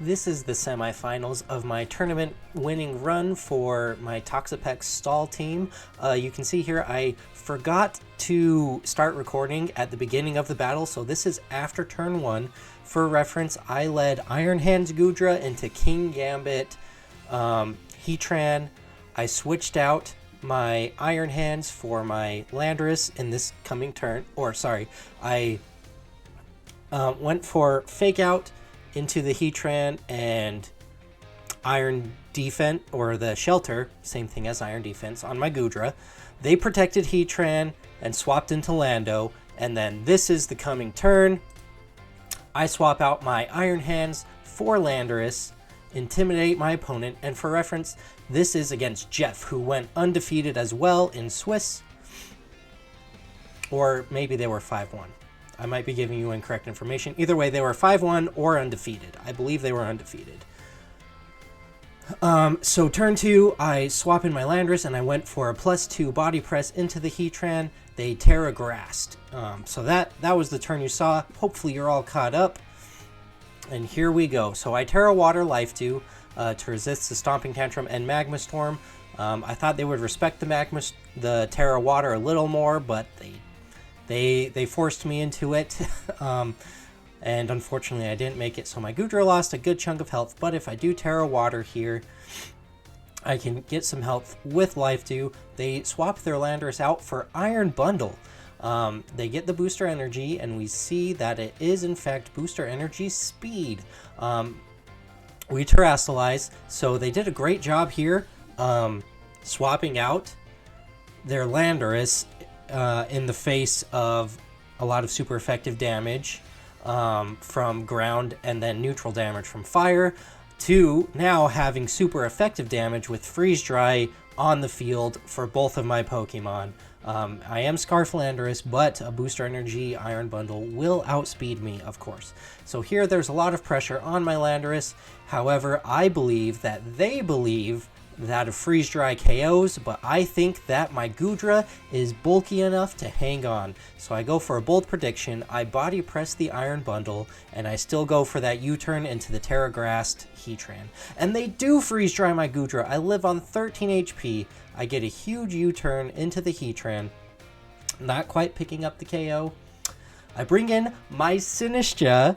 This is the semifinals of my tournament winning run for my Toxapex stall team. You can see here I forgot to start recording at the beginning of the battle, so this is after turn 1. For reference, I led Iron Hands Gudra into King Gambit Heatran. I switched out my Iron Hands for my Landorus in this coming turn, I went for Fake Out into the Heatran and Iron Defense, or the Shelter, same thing as Iron Defense, on my Gudra. They protected Heatran and swapped into Lando, and then this is the coming turn. I swap out my Iron Hands for Landorus, intimidate my opponent, and for reference, this is against Jeff, who went undefeated as well in Swiss. Or maybe they were 5-1. I might be giving you incorrect information. Either way, they were 5-1 or undefeated. I believe they were undefeated. So turn 2, I swap in my Landorus and I went for a +2 body press into the Heatran. They Terra Grassed. So that was the turn you saw. Hopefully you're all caught up. And here we go. So I Terra Water Life Dew to resist the Stomping Tantrum and Magma Storm. I thought they would respect the Terra Water a little more, but they forced me into it. And unfortunately I didn't make it, so my Gudra lost a good chunk of health, but if I do Terra Water here, I can get some health with Life Dew. They swap their Landorus out for Iron Bundle. They get the Booster Energy, and we see that it is in fact Booster Energy Speed. We Terrasilize, so they did a great job here swapping out their Landorus in the face of a lot of super effective damage from ground and then neutral damage from fire, to now having super effective damage with Freeze Dry on the field for both of my Pokemon. I am Scarf Landorus, but a Booster Energy Iron Bundle will outspeed me, of course. So here there's a lot of pressure on my Landorus. However, I believe that they believe that a Freeze Dry KOs, but I think that my Gudra is bulky enough to hang on. So I go for a bold prediction, I body press the Iron Bundle, and I still go for that U-turn into the Terra Grassed Heatran. And they do Freeze Dry my Gudra. I live on 13 HP. I get a huge U-turn into the Heatran, not quite picking up the KO. I bring in my Sinistcha,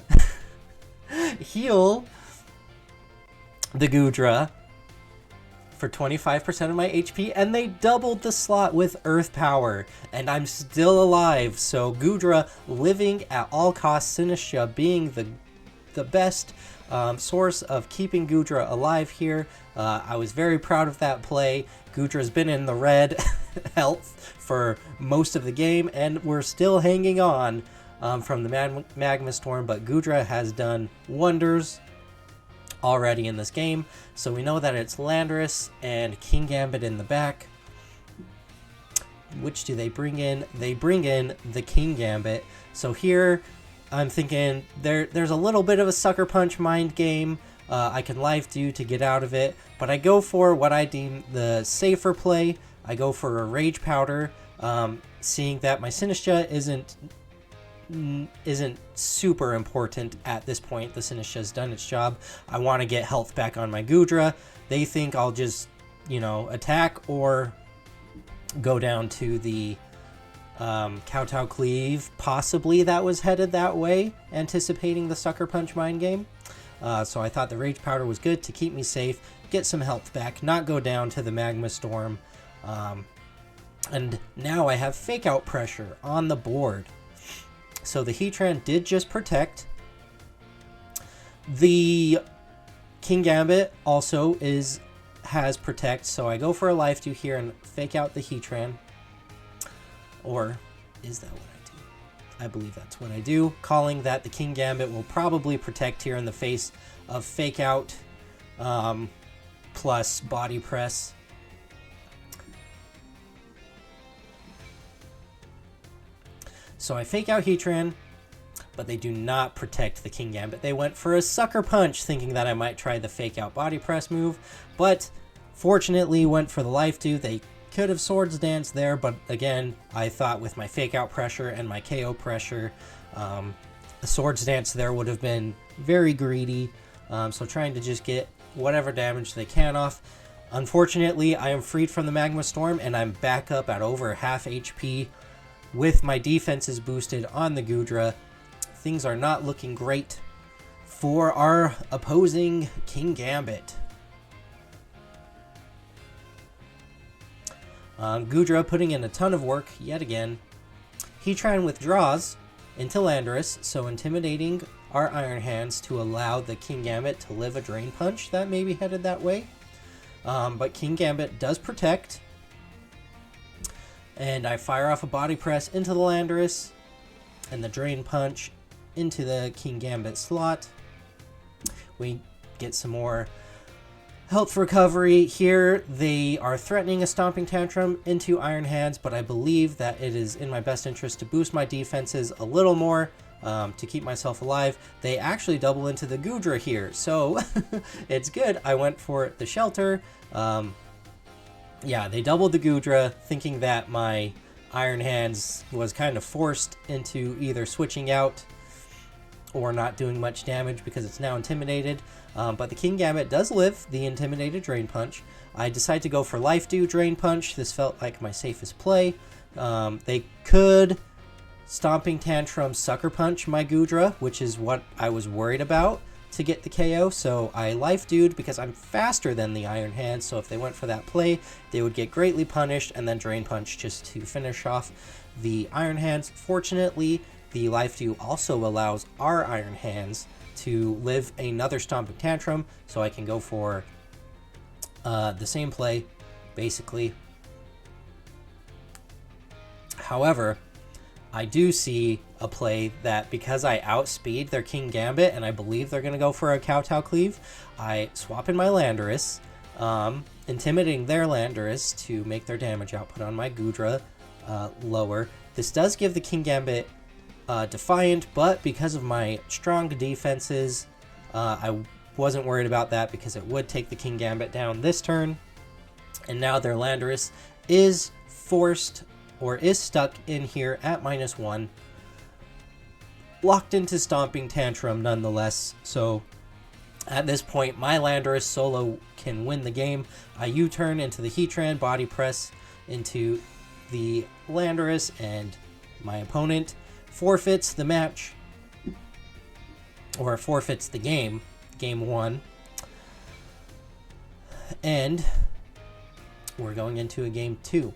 heal the Gudra for 25% of my HP, and they doubled the slot with Earth Power, and I'm still alive. So Gudra living at all costs, Sinistcha being the best source of keeping Gudra alive here. I was very proud of that play. Gudra's been in the red health for most of the game, and we're still hanging on from the Magma Storm, but Gudra has done wonders already in this game. So we know that it's Landorus and King Gambit in the back. Which do they bring in? They bring in the King Gambit. So here I'm thinking there's a little bit of a Sucker Punch mind game. I can Life Dew to get out of it, but I go for what I deem the safer play. I go for a Rage Powder, seeing that my Sinistcha isn't super important at this point. The Sinistcha's done its job. I want to get health back on my Gudra. They think I'll just, attack or go down to the Kowtow Cleave. Possibly that was headed that way, anticipating the Sucker Punch mind game. So I thought the Rage Powder was good to keep me safe, get some health back, not go down to the Magma Storm. And now I have Fake Out pressure on the board. So the Heatran did just protect. The King Gambit also has protect, so I go for a Life Dew here and Fake Out the Heatran. Or is that what I do? I believe that's what I do, calling that the King Gambit will probably protect here in the face of Fake Out plus Body Press. So I Fake Out Heatran, but they do not protect the King Gambit. They went for a Sucker Punch, thinking that I might try the Fake Out Body Press move, but fortunately went for the Life Dew. They could have Swords Dance there, but again, I thought with my Fake Out pressure and my KO pressure, the Swords Dance there would have been very greedy. So trying to just get whatever damage they can off. Unfortunately, I am freed from the Magma Storm, and I'm back up at over half HP with my defenses boosted on the Gudra. Things are not looking great for our opposing King Gambit. Gudra putting in a ton of work yet again. Heatran withdraws into Landorus, so intimidating our Iron Hands to allow the King Gambit to live a Drain Punch that may be headed that way. But King Gambit does protect. And I fire off a Body Press into the Landorus and the Drain Punch into the King Gambit slot. We get some more health recovery here. They are threatening a Stomping Tantrum into Iron Hands, but I believe that it is in my best interest to boost my defenses a little more to keep myself alive. They actually double into the Gudra here, so it's good. I went for the Shelter. Yeah, they doubled the Gudra, thinking that my Iron Hands was kind of forced into either switching out or not doing much damage because it's now intimidated. But the King Gambit does live the intimidated Drain Punch. I decide to go for Life Dew Drain Punch. This felt like my safest play. They could Stomping Tantrum Sucker Punch my Gudra, which is what I was worried about to get the KO. So I Life Dewed because I'm faster than the Iron Hands. So if they went for that play, they would get greatly punished, and then Drain Punch just to finish off the Iron Hands. Fortunately, the Life Dew also allows our Iron Hands to live another Stomping Tantrum, so I can go for the same play, basically. However, I do see a play that because I outspeed their King Gambit, and I believe they're going to go for a Kowtow Cleave, I swap in my Landorus, intimidating their Landorus to make their damage output on my Gudra lower. This does give the King Gambit Defiant, but because of my strong defenses, I wasn't worried about that because it would take the King Gambit down this turn. And now their Landorus is forced or is stuck in here at -1. Locked into Stomping Tantrum nonetheless. So at this point, my Landorus solo can win the game. I U-turn into the Heatran, Body Press into the Landorus, and my opponent forfeits the match, or forfeits the game, game 1, and we're going into a game 2.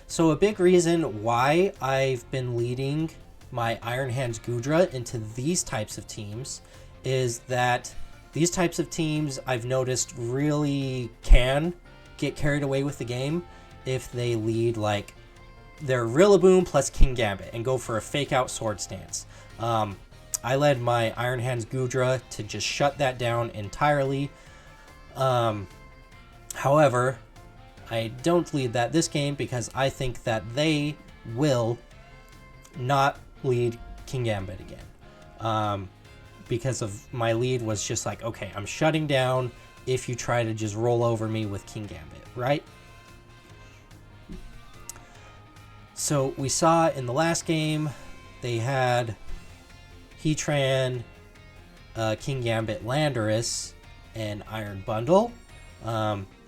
So a big reason why I've been leading my Iron Hands Gudra into these types of teams is that these types of teams I've noticed really can get carried away with the game if they lead like their Rillaboom plus King Gambit and go for a fake out sword stance. I led my Iron Hands Gudra to just shut that down entirely. However, I don't lead that this game because I think that they will not lead King Gambit again. Because of my lead was just like, okay, I'm shutting down if you try to just roll over me with King Gambit, right? So we saw in the last game, they had Heatran, King Gambit, Landorus, and Iron Bundle.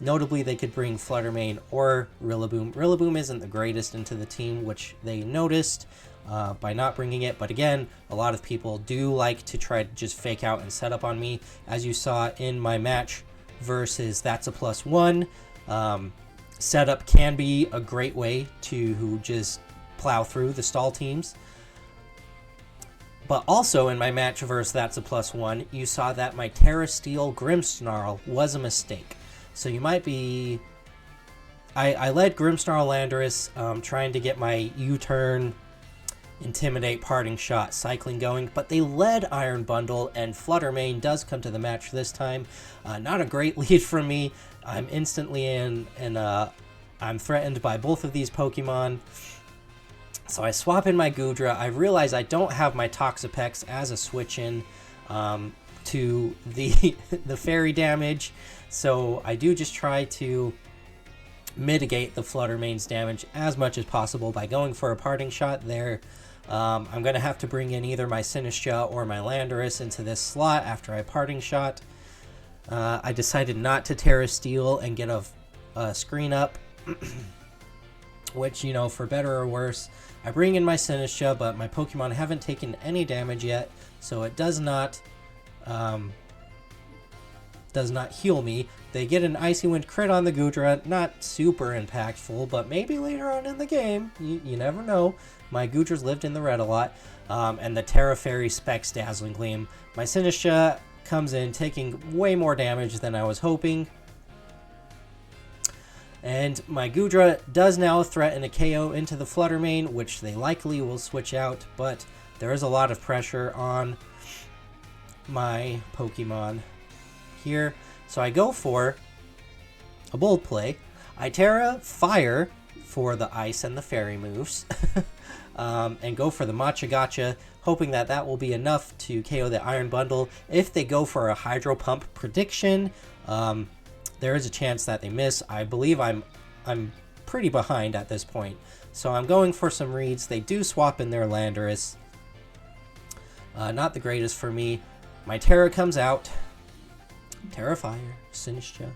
Notably, they could bring Fluttermane or Rillaboom. Rillaboom isn't the greatest into the team, which they noticed by not bringing it. But again, a lot of people do like to try to just fake out and set up on me. As you saw in my match versus That's a +1, setup can be a great way to just plow through the stall teams. But also in my match versus That's a +1, you saw that my Terra Steel Grimmsnarl was a mistake. So you might be... I led Grimmsnarl Landorus, trying to get my U-turn, Intimidate, Parting Shot, cycling going, but they led Iron Bundle, and Fluttermane does come to the match this time. Not a great lead from me. I'm instantly in, and I'm threatened by both of these Pokemon. So I swap in my Gudra. I realize I don't have my Toxapex as a switch-in to the fairy damage, so I do just try to mitigate the Fluttermane's damage as much as possible by going for a Parting Shot there. I'm going to have to bring in either my Sinistcha or my Landorus into this slot after I Parting Shot. I decided not to Terra Steel and get a screen up, which, you know, for better or worse, I bring in my Sinistcha, but my Pokemon haven't taken any damage yet, so it does not heal me. They get an Icy Wind crit on the Goodra, not super impactful, but maybe later on in the game, you never know. My Goodras lived in the red a lot, and the Terra Fairy Specs Dazzling Gleam. My Sinistcha comes in taking way more damage than I was hoping, and my Goodra does now threaten a KO into the Flutter Mane, which they likely will switch out, but there is a lot of pressure on my Pokemon here. So I go for a bold play. I Terra Fire for the Ice and the Fairy moves, and go for the Machagacha, hoping that that will be enough to KO the Iron Bundle. If they go for a Hydro Pump prediction, there is a chance that they miss. I believe I'm pretty behind at this point, so I'm going for some reads. They do swap in their Landorus. Not the greatest for me. My Terra comes out. Terra Fire, Sinistcha,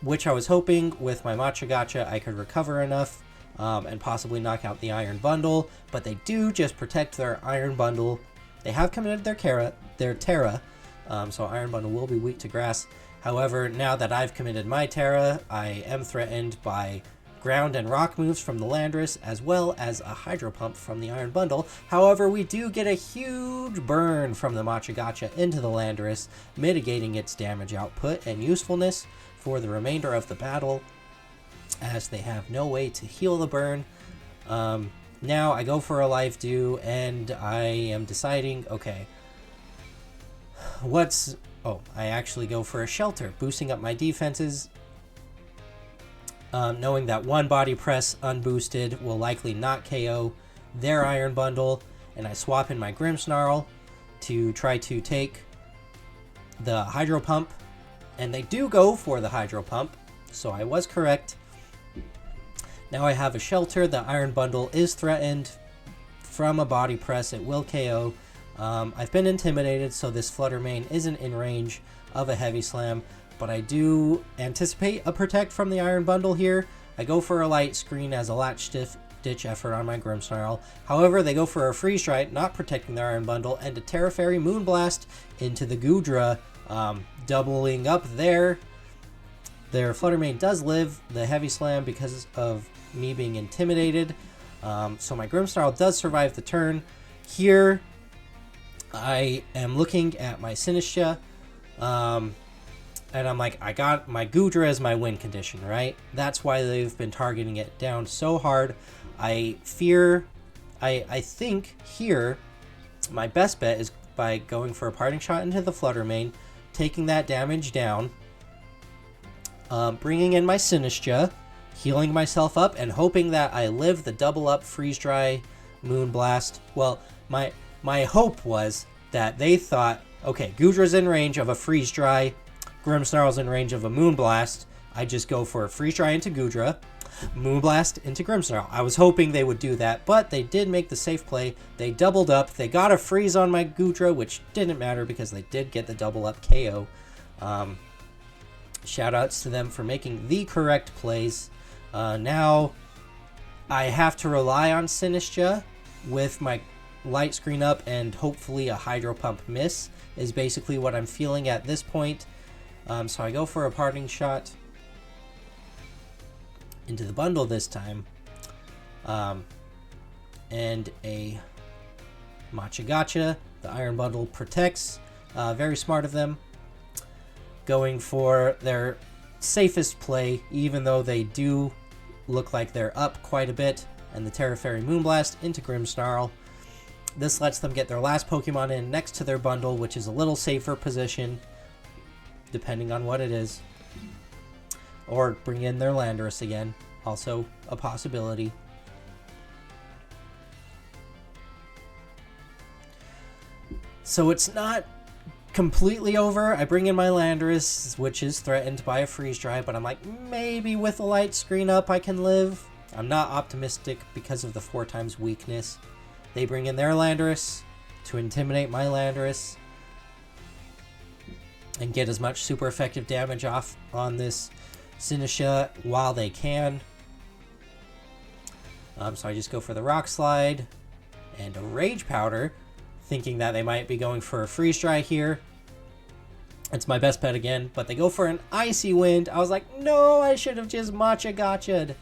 which I was hoping with my Machagacha I could recover enough and possibly knock out the Iron Bundle, but they do just protect their Iron Bundle. They have committed their Terra, so Iron Bundle will be weak to Grass. However, now that I've committed my Terra, I am threatened by Ground and Rock moves from the Landorus, as well as a Hydro Pump from the Iron Bundle. However, we do get a huge burn from the Machagacha into the Landorus, mitigating its damage output and usefulness for the remainder of the battle, as they have no way to heal the burn. Now I go for a Life Dew, and I am deciding, okay, I actually go for a Shelter, boosting up my defenses, knowing that one Body Press unboosted will likely not KO their Iron Bundle, and I swap in my Grimmsnarl to try to take the Hydro Pump, and they do go for the Hydro Pump, so I was correct. Now I have a Shelter. The Iron Bundle is threatened from a Body Press. It will KO. I've been intimidated, so this Flutter Mane isn't in range of a Heavy Slam, but I do anticipate a Protect from the Iron Bundle here. I go for a Light Screen as a Latch Ditch effort on my Grimmsnarl. However, they go for a Freeze Dry, not protecting the Iron Bundle, and a Terra Fairy Moonblast into the Goodra, doubling up there. Their Flutter Mane does live the Heavy Slam because of me being intimidated, so my Grimmsnarl does survive the turn. Here, I am looking at my Sinistcha, and I'm like, I got my Goodra as my win condition, right? That's why they've been targeting it down so hard. I think here, my best bet is by going for a Parting Shot into the Flutter Mane, taking that damage down, bringing in my Sinistcha, healing myself up, and hoping that I live the double up Freeze Dry Moonblast. Well, my hope was that they thought, okay, Goodra's in range of a Freeze Dry, Grimmsnarl's in range of a Moonblast. I just go for a Freeze Dry into Goodra, Moonblast into Grimmsnarl. I was hoping they would do that, but they did make the safe play. They doubled up. They got a freeze on my Goodra, which didn't matter because they did get the double up KO. Shoutouts to them for making the correct plays. Now I have to rely on Sinistcha with my Light Screen up and hopefully a Hydro Pump miss is basically what I'm feeling at this point. So I go for a Parting Shot into the bundle this time, and a Machagacha. The Iron Bundle protects. Very smart of them, going for their safest play, even though they do look like they're up quite a bit, and the Terra Fairy Moonblast into Grimmsnarl. This lets them get their last Pokemon in next to their bundle, which is a little safer position, depending on what it is. Or bring in their Landorus again, also a possibility. So it's not completely over. I bring in my Landorus, which is threatened by a Freeze Dry, but I'm like, maybe with a Light Screen up I can live. I'm not optimistic because of the 4x weakness. They bring in their Landorus to intimidate my Landorus. and get as much super effective damage off on this Sinistcha while they can. So I just go for the Rock Slide and a Rage Powder, thinking that they might be going for a Freeze Dry here. It's my best bet again, but they go for an Icy Wind. I was like, no, I should have just Matcha Gotcha'd.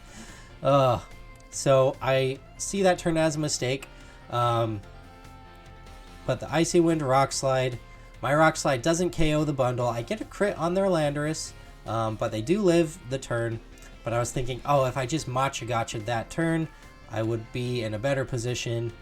So I see that turn as a mistake. But the Icy Wind Rock Slide, my Rock Slide doesn't KO the bundle. I get a crit on their Landorus, but they do live the turn. But I was thinking, oh, if I just Matcha Gotcha'd that turn, I would be in a better position.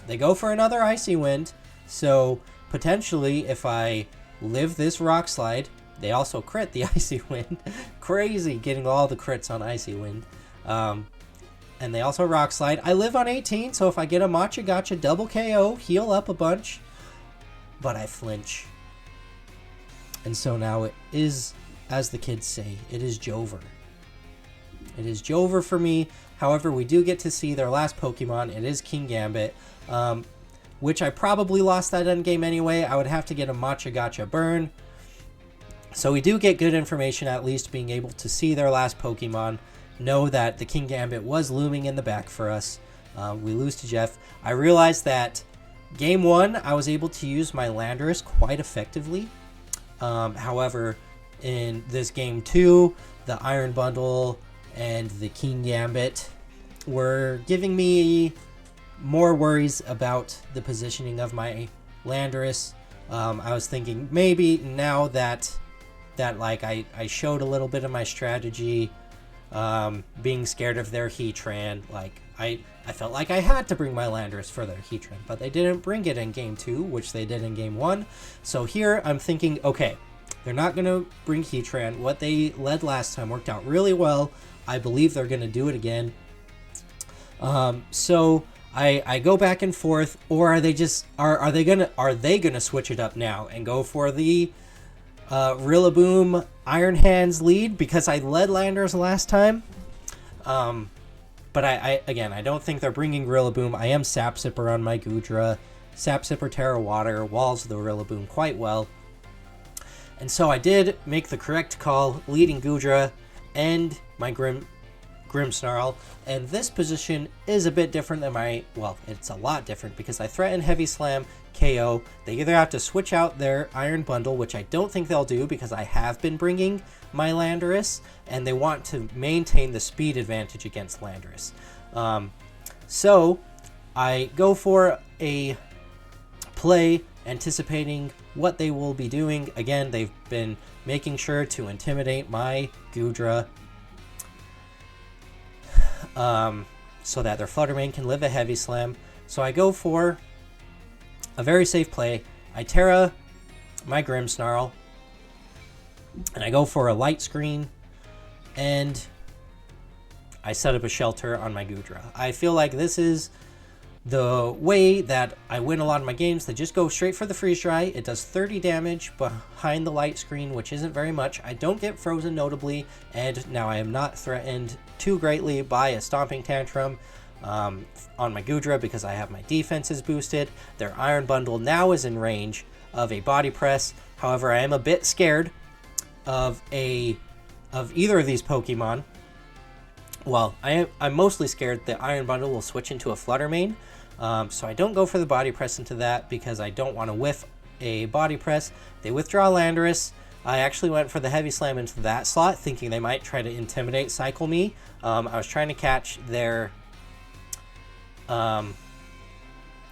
They go for another Icy Wind, so potentially if I live this Rock Slide, they also crit the Icy Wind. Crazy, getting all the crits on Icy Wind. And they also Rock Slide. I live on 18, so if I get a Matcha Gotcha double KO, heal up a bunch. But I flinch. And so now it is, as the kids say, it is Jover. It is Jover for me. However, we do get to see their last Pokemon. It is King Gambit, which I probably lost that endgame anyway. I would have to get a Matcha Gotcha burn. So we do get good information, at least being able to see their last Pokemon. Know that the King Gambit was looming in the back for us. We lose to Jeff. I realized that game 1, I was able to use my Landorus quite effectively. However, in this game 2, the Iron Bundle and the King Gambit were giving me more worries about the positioning of my Landorus. I was thinking maybe now that like I showed a little bit of my strategy, being scared of their Heatran, like I felt like I had to bring my Landorus for their Heatran, but they didn't bring it in game 2, which they did in game 1. So here I'm thinking, okay, they're not going to bring Heatran. What they led last time worked out really well. I believe they're going to do it again. So I go back and forth, or are they just are they gonna switch it up now and go for the Rillaboom Iron Hands lead, because I led Landorus last time. But I don't think they're bringing Rillaboom. I am Sap Sipper on my Goodra. Sap Sipper Terra Water walls the Rillaboom quite well. And so I did make the correct call, leading Goodra and my Grimmsnarl. And this position is a bit different than well, it's a lot different, because I threaten Heavy Slam, KO. They either have to switch out their Iron Bundle, which I don't think they'll do because I have been bringing my Landorus, and they want to maintain the speed advantage against Landorus. So I go for a play anticipating what they will be doing. Again, they've been making sure to intimidate my Goodra, so that their Flutter Mane can live a Heavy Slam. So I go for a very safe play. I Terra my Grimmsnarl, and I go for a Light Screen, and I set up a Shelter on my Goodra. I feel like this is the way that I win a lot of my games. They just go straight for the Freeze Dry. It does 30 damage behind the Light Screen, which isn't very much. I don't get frozen notably, and now I am not threatened too greatly by a Stomping Tantrum on my Goodra because I have my defenses boosted. Their Iron Bundle now is in range of a Body Press. However, I am a bit scared of either of these Pokemon. Well, I'm mostly scared the Iron Bundle will switch into a Flutter Mane. So I don't go for the Body Press into that because I don't want to whiff a Body Press. They withdraw Landorus. I actually went for the Heavy Slam into that slot, thinking they might try to intimidate Cycle Me. I was trying to catch their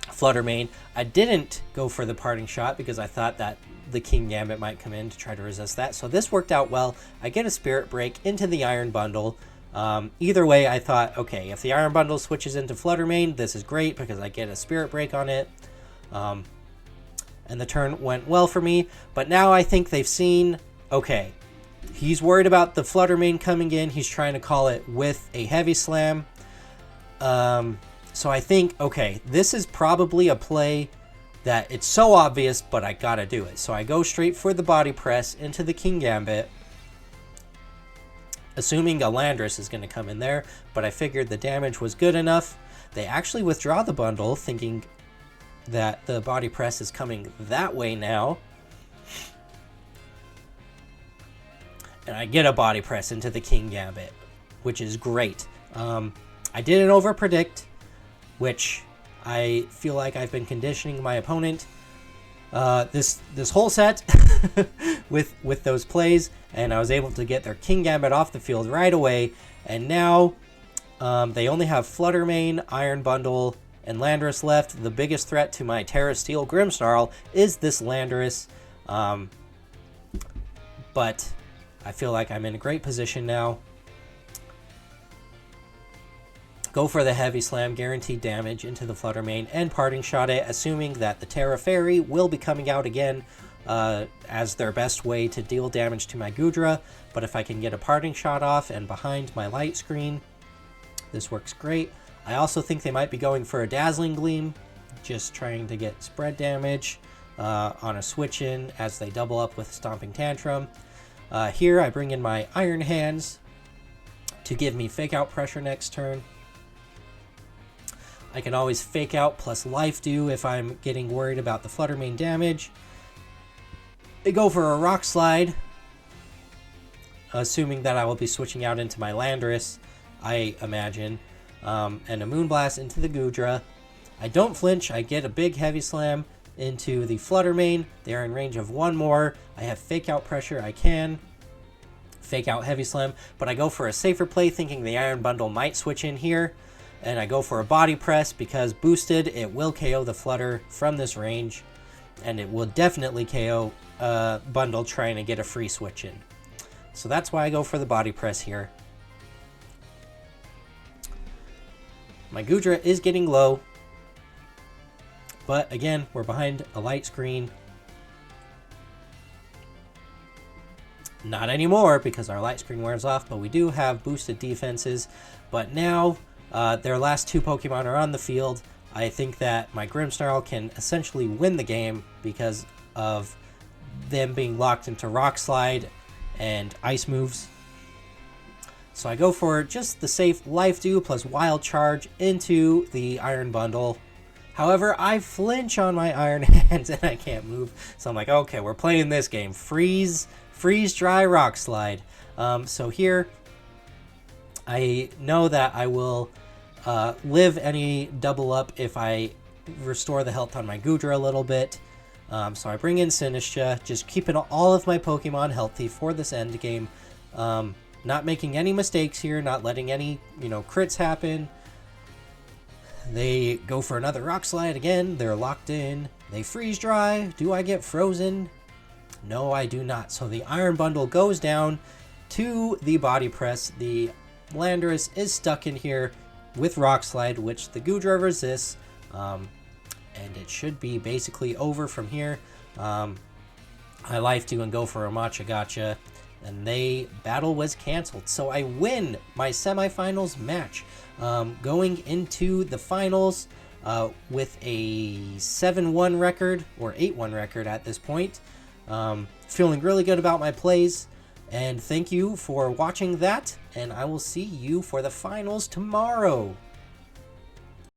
Flutter Mane. I didn't go for the Parting Shot because I thought that the King Gambit might come in to try to resist that. So this worked out well. I get a Spirit Break into the Iron Bundle. Either way, I thought, okay, if the Iron Bundle switches into Flutter Mane, this is great because I get a Spirit Break on it. And the turn went well for me. But now I think they've seen, okay, he's worried about the Flutter Mane coming in. He's trying to call it with a Heavy Slam. So I think, okay, this is probably a play that it's so obvious, but I gotta do it. So I go straight for the Body Press into the King Gambit, assuming a Landorus is going to come in there, but I figured the damage was good enough. They actually withdraw the bundle, thinking that the Body Press is coming that way now. and I get a body press into the King Gambit, which is great. I didn't over predict, which I feel like I've been conditioning my opponent this whole set with those plays, and I was able to get their King Gambit off the field right away. And now they only have Fluttermane, Iron Bundle, and Landorus left. The biggest threat to my Terra Steel Grimmsnarl is this Landorus, but I feel like I'm in a great position now. Go for the Heavy Slam, guaranteed damage into the Fluttermane, and Parting Shot it, assuming that the Terra Fairy will be coming out again as their best way to deal damage to my Goodra. But if I can get a Parting Shot off and behind my light screen, this works great. I also think they might be going for a Dazzling Gleam, just trying to get spread damage on a switch in as they double up with Stomping Tantrum. Here I bring in my Iron Hands to give me Fake Out pressure next turn. I can always Fake Out plus Life Dew if I'm getting worried about the Fluttermane damage. They go for a Rock Slide, assuming that I will be switching out into my Landorus, I imagine, and a Moonblast into the Goodra. I don't flinch. I get a big Heavy Slam into the Fluttermane. They are in range of one more. I have Fake Out pressure. I can Fake Out Heavy Slam, but I go for a safer play thinking the Iron Bundle might switch in here. And I go for a Body Press because boosted, it will KO the Flutter from this range. And it will definitely KO Bundle trying to get a free switch in. So that's why I go for the Body Press here. My Goodra is getting low. But again, we're behind a light screen. Not anymore because our light screen wears off, but we do have boosted defenses. But now their last two Pokemon are on the field. I think that my Grimmsnarl can essentially win the game because of them being locked into Rock Slide and Ice moves. So I go for just the safe Life Dew plus Wild Charge into the Iron Bundle. However, I flinch on my Iron Hands and I can't move. So I'm like, okay, we're playing this game. Freeze Dry, Rock Slide. So here, I know that I will live any double up if I restore the health on my Goodra a little bit. So I bring in Sinistcha, just keeping all of my Pokemon healthy for this end game. Not making any mistakes here, not letting any, crits happen. They go for another Rock Slide again. They're locked in. They Freeze Dry. Do I get frozen? No, I do not. So the Iron Bundle goes down to the Body Press. The Landorus is stuck in here with Rock Slide, which the Goodra resists. And it should be basically over from here. I Life Dew and go for a Matcha Gotcha. And battle was canceled. So I win my semifinals match. Going into the finals with a 7-1 record, or 8-1 record at this point. Feeling really good about my plays. And thank you for watching that. And I will see you for the finals tomorrow.